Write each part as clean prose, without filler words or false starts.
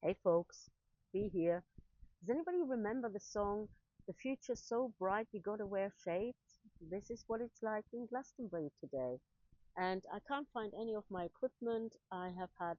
Hey folks, be here. Does anybody remember the song "The Future's So Bright You Gotta Wear Shades"? This is what it's like in Glastonbury today. And I can't find any of my equipment. I have had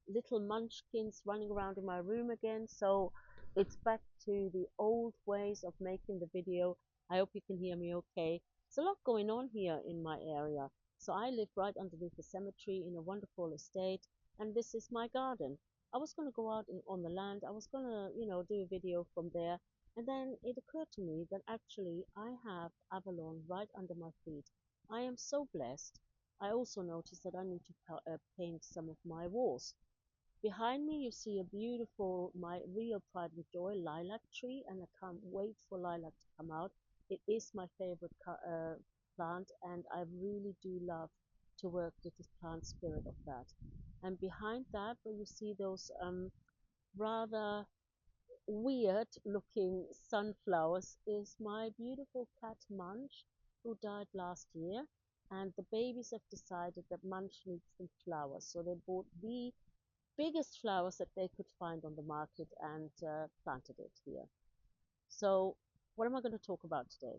little munchkins running around in my room again, so it's back to the old ways of making the video. I hope you can hear me okay. There's a lot going on here in my area. So I live right underneath the cemetery in a wonderful estate, and this is my garden. I was going to go out on the land. I was going to, do a video from there. And then it occurred to me that actually I have Avalon right under my feet. I am so blessed. I also noticed that I need to paint some of my walls. Behind me, you see a beautiful, my real pride and joy lilac tree, and I can't wait for lilac to come out. It is my favorite plant, and I really do love to work with the plant spirit of that. And behind that, where you see those rather weird looking sunflowers, is my beautiful cat Munch, who died last year. And the babies have decided that Munch needs some flowers, so they bought the biggest flowers that they could find on the market and planted it here. So, what am I going to talk about today?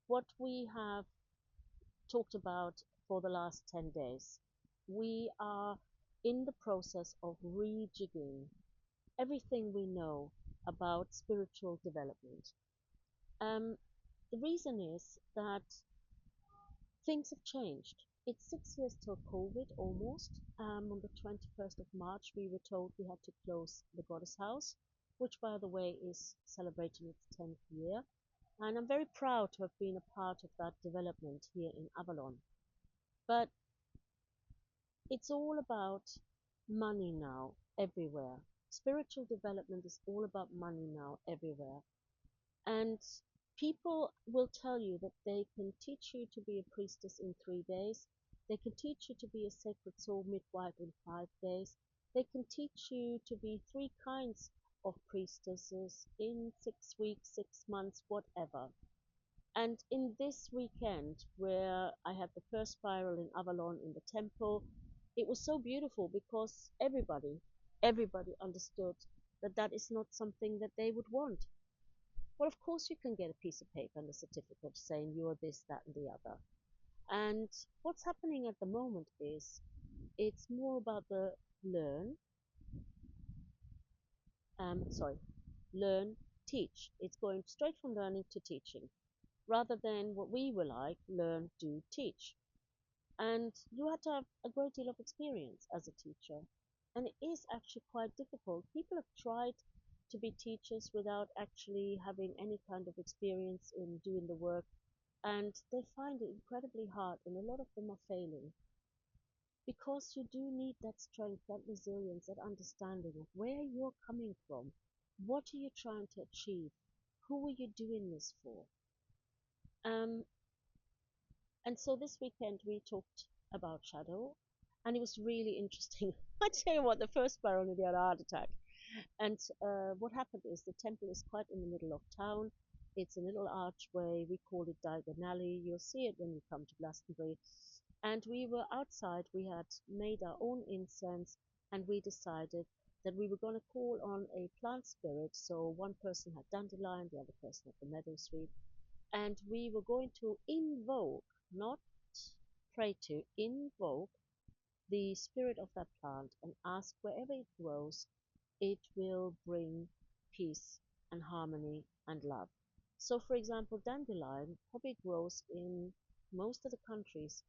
What we have talked about for the last 10 days. We are in the process of rejigging everything we know about spiritual development. Um, the reason is that things have changed. It's 6 years till COVID almost. On the 21st of March, we were told we had to close the Goddess House, which, by the way, is celebrating its 10th year. And I'm very proud to have been a part of that development here in Avalon. But it's all about money now, everywhere. Spiritual development is all about money now, everywhere. And people will tell you that they can teach you to be a priestess in 3 days. They can teach you to be a sacred soul midwife in 5 days. They can teach you to be three kinds of priestesses in 6 weeks, 6 months, whatever. And in this weekend, where I had the first spiral in Avalon in the temple, it was so beautiful because everybody understood that that is not something that they would want. Well, of course, you can get a piece of paper and a certificate saying you're this, that, and the other. And what's happening at the moment is it's more about the learn, sorry, learn, teach. It's going straight from learning to teaching rather than what we were like, learn, do, teach. And you had to have a great deal of experience as a teacher. And it is actually quite difficult. People have tried to be teachers without actually having any kind of experience in doing the work, and they find it incredibly hard, and a lot of them are failing because you do need that strength, that resilience, that understanding of where you're coming from. What are you trying to achieve? Who are you doing this for? Um, and so this weekend we talked about shadow, and it was really interesting. I tell you what, the first spiral nearly had a heart attack. And what happened is the temple is quite in the middle of town. It's a little archway. We call it Diagon Alley. You'll see it when you come to Glastonbury. And we were outside. We had made our own incense, and we decided that we were going to call on a plant spirit. So one person had dandelion, the other person had the meadowsweet, and we were going to invoke, not pray to, invoke the spirit of that plant and ask wherever it grows, it will bring peace and harmony and love. So, for example, dandelion probably grows in most of the countries,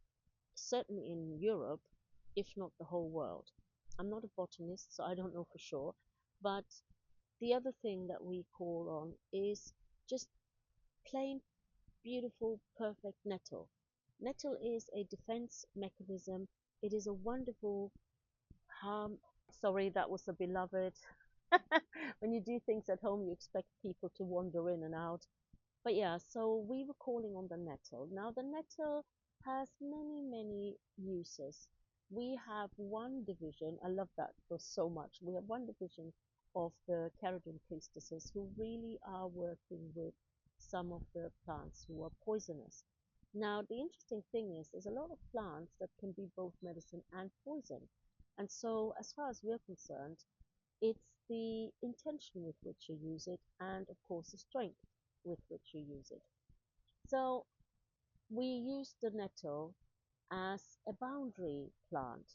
certainly in Europe, if not the whole world. I'm not a botanist, so I don't know for sure. But the other thing that we call on is just plain, beautiful, perfect nettle. Nettle is a defense mechanism. It is a wonderful harm. Sorry, that was a beloved. When you do things at home, you expect people to wander in and out. But yeah, so we were calling on the nettle. Now, the nettle has many, many uses. We have one division, I love that for so much. We have one division of the Cerridwen priestesses who really are working with some of the plants who are poisonous. Now, the interesting thing is there's a lot of plants that can be both medicine and poison. And so, as far as we're concerned, It's the intention with which you use it, and of course, the strength with which you use it. So, we use the nettle as a boundary plant.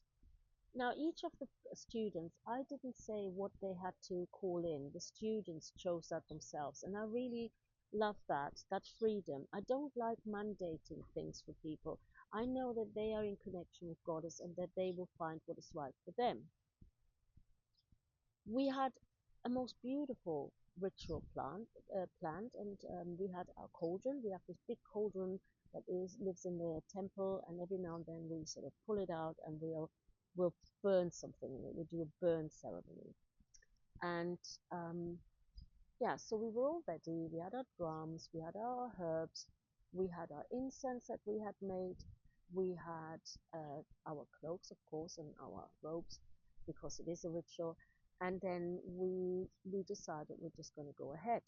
Now, each of the students, I didn't say what they had to call in. The students chose that themselves. And I really love that freedom. I don't like mandating things for people. I know that they are in connection with Goddess and that they will find what is right for them. We had a most beautiful ritual planned, and we had our cauldron. We have this big cauldron that is lives in the temple, and every now and then we sort of pull it out and we'll burn something in it. We do a burn ceremony, and um, yeah, so we were all ready. We had our drums, we had our herbs, we had our incense that we had made, we had our cloaks, of course, and our robes because it is a ritual. And then we decided we're just going to go ahead.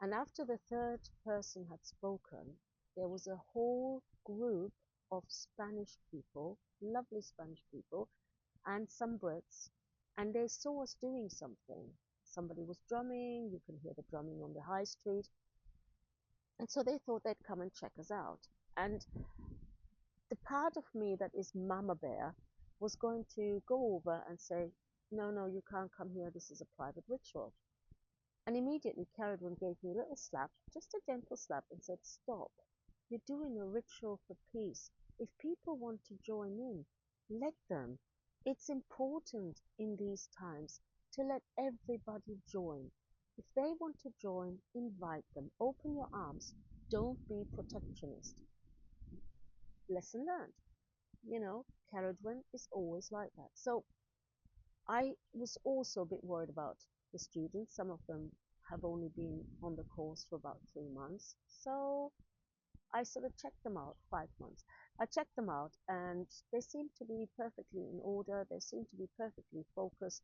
And after the third person had spoken, there was a whole group of Spanish people, lovely Spanish people, and some Brits, and they saw us doing something. Somebody was drumming, you can hear the drumming on the high street, and so they thought they'd come and check us out. And the part of me that is Mama Bear was going to go over and say, no, no, you can't come here, this is a private ritual. And immediately Cerridwen gave me a little slap, just a gentle slap, and said, stop. You're doing a ritual for peace. If people want to join in, let them. It's important in these times to let everybody join. If they want to join, invite them. Open your arms. Don't be protectionist. Lesson learned. You know, Cerridwen is always like that. So I was also a bit worried about the students. Some of them have only been on the course for about 3 months. So I sort of checked them out, 5 months. I checked them out and they seemed to be perfectly in order. They seemed to be perfectly focused.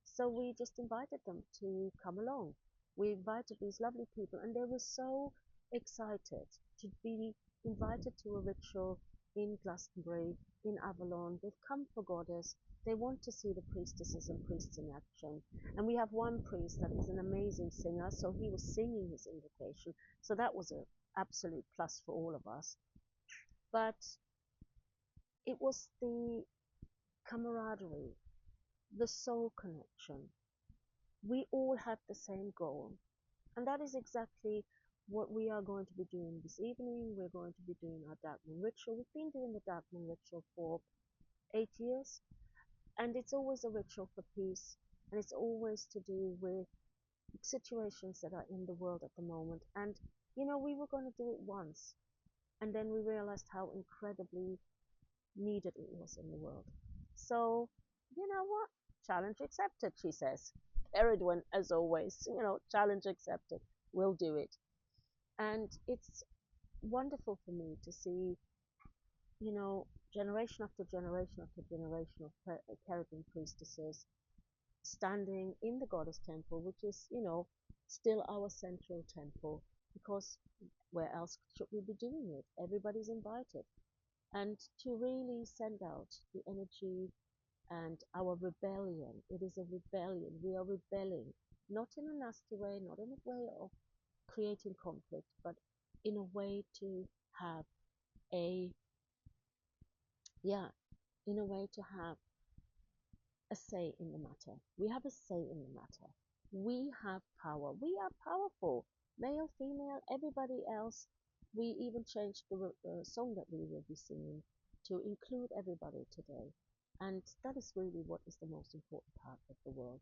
So we just invited them to come along. We invited these lovely people and they were so excited to be invited to a ritual in Glastonbury, in Avalon. They've come for Goddess. They want to see the priestesses and priests in action. And we have one priest that is an amazing singer, so he was singing his invocation. So that was an absolute plus for all of us. But it was the camaraderie, the soul connection. We all had the same goal. And that is exactly what we are going to be doing this evening. We're going to be doing our Dark Moon ritual. We've been doing the Dark Moon ritual for 8 years, and it's always a ritual for peace, and it's always to do with situations that are in the world at the moment. And, you know, we were going to do it once, and then we realized how incredibly needed it was in the world. So, you know what? Challenge accepted, she says. Cerridwen, as always, you know, challenge accepted. We'll do it. And it's wonderful for me to see, you know, generation after generation after generation of Cerridwen priestesses standing in the goddess temple, which is, you know, still our central temple, because where else should we be doing it? Everybody's invited. And to really send out the energy and our rebellion. It is a rebellion. We are rebelling, not in a nasty way, not in a way of creating conflict, but in a way to have a, yeah, in a way to have a say in the matter. We have a say in the matter. We have power. We are powerful. Male, female, everybody else. We even changed the song that we will be singing to include everybody today. And that is really what is the most important part of the world,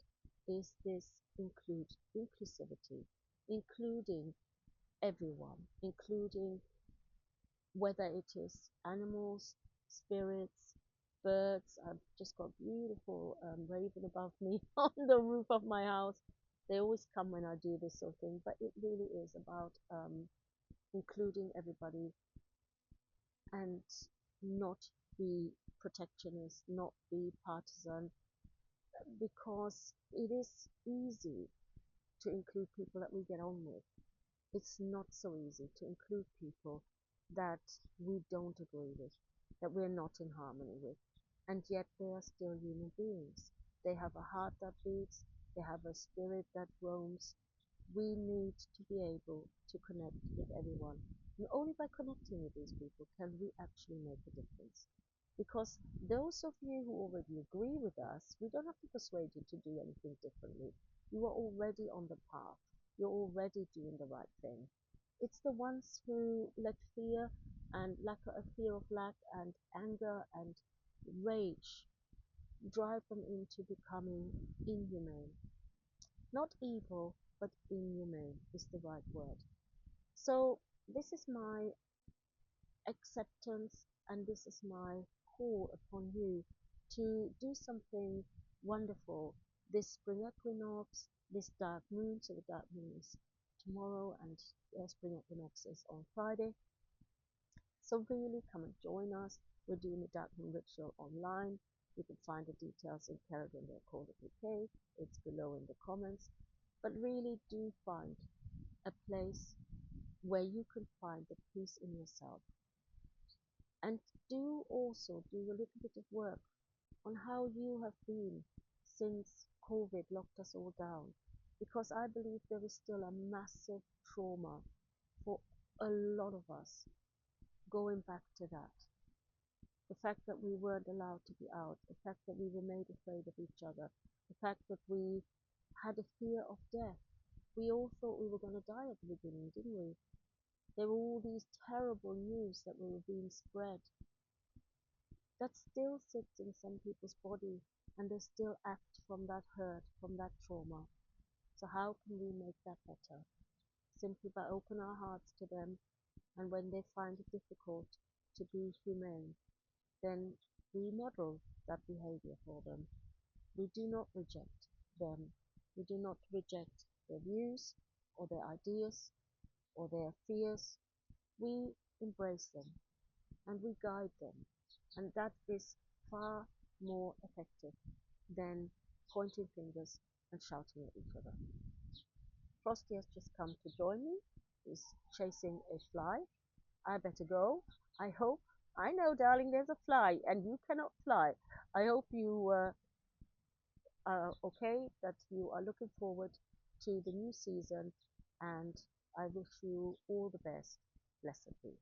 is this inclusivity, including everyone, including whether it is animals, spirits, birds. I've just got beautiful raven above me on the roof of my house. They always come when I do this sort of thing, but it really is about including everybody and not be protectionist, not be partisan, because it is easy to include people that we get on with. It's not so easy to include people that we don't agree with, that we're not in harmony with, and yet they are still human beings. They have a heart that beats, they have a spirit that roams. We need to be able to connect with everyone. And only by connecting with these people can we actually make a difference. Because those of you who already agree with us, we don't have to persuade you to do anything differently. You are already on the path. You're already doing the right thing. It's the ones who let fear and lack a fear of lack and anger and rage drive them into becoming inhumane. Not evil, but inhumane is the right word. So this is my acceptance and this is my call upon you to do something wonderful this spring equinox, this dark moon. So the dark moon is tomorrow and spring equinox is on Friday. So really come and join us. We're doing the dark moon ritual online. You can find the details in Cerridwen UK. It's below in the comments. But really do find a place where you can find the peace in yourself. And do also do a little bit of work on how you have been since COVID locked us all down. Because I believe there is still a massive trauma for a lot of us going back to that. The fact that we weren't allowed to be out, the fact that we were made afraid of each other, the fact that we had a fear of death. We all thought we were going to die at the beginning, didn't we? There were all these terrible news that were being spread that still sits in some people's body and they still act from that hurt, from that trauma. So how can we make that better? Simply by opening our hearts to them, and when they find it difficult to be humane, then we model that behavior for them. We do not reject them. We do not reject their views or their ideas or their fears. We embrace them and we guide them. And that is far more effective than pointing fingers and shouting at each other. Frosty has just come to join me. He's chasing a fly. I better go. I hope. I know, darling, there's a fly and you cannot fly. I hope you are okay, that you are looking forward to the new season, and I wish you all the best. Blessedly.